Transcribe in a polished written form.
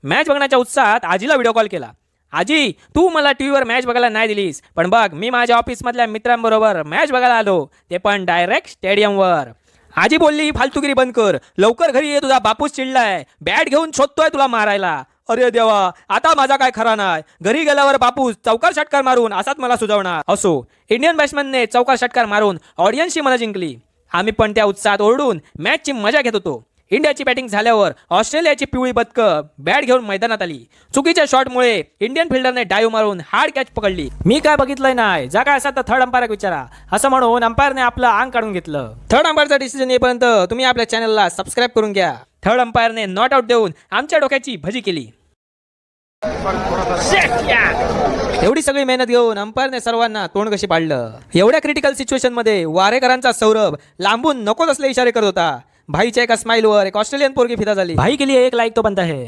Match बघण्याच्या उत्साहात आजीला video call केला. आजी, तू मला टीव्हीवर मॅच बघायला नाही दिलीस, पण बघ मी माझ्या ऑफिसमधल्या मित्रांबरोबर मॅच बघायला आलो, ते पण डायरेक्ट स्टेडियमवर. आजी बोलली, फालतुगिरी बंद कर, लवकर घरी ये, तुझा बापूस चिडलाय, बॅट घेऊन शोधतोय तुला मारायला. अरे देवा, आता माझा काय खरा नाही. घरी गेल्यावर बापूस चौकार षटकार मारून असाच मला सुधावणार. असो, इंडियन बॅट्समनने चौकार षटकार मारून ऑडियन्सची मनं जिंकली. आम्ही पण त्या उत्साहात ओरडून मॅचची मजा घेत होतो. इंडियाची बॅटिंग झाल्यावर ऑस्ट्रेलियाची पिवळी बदकं बॅट घेऊन मैदानात आली. चुकीच्या शॉटमुळे इंडियन फिल्डरने डाईव्ह मारून हार्ड कॅच पकडली. मी काय बघितलंय नाही, जा काय असा तर थर्ड अंपायर विचारा, असं म्हणून अंपायरने आपलं अंग काढून घेतलं. थर्ड अंपायरचा डिसिजन येईपर्यंत तुम्ही आपल्या चॅनलला सबस्क्राईब करून घ्या. थर्ड अंपायरने नॉट आउट देऊन आमच्या डोक्याची भजी केली. एवढी सगळी मेहनत घेऊन अंपायरने सर्वांना तोंड कशी पाडलं. एवढ्या क्रिटिकल सिच्युएशन मध्ये वारेकरांचा सौरभ लांबून नको असले इशारे करत होता. भाईच्या एका स्माइलवर एक ऑस्ट्रेलियन पोरगी फिदा झाली. भाई के लिए एक लाइक तो बनता है.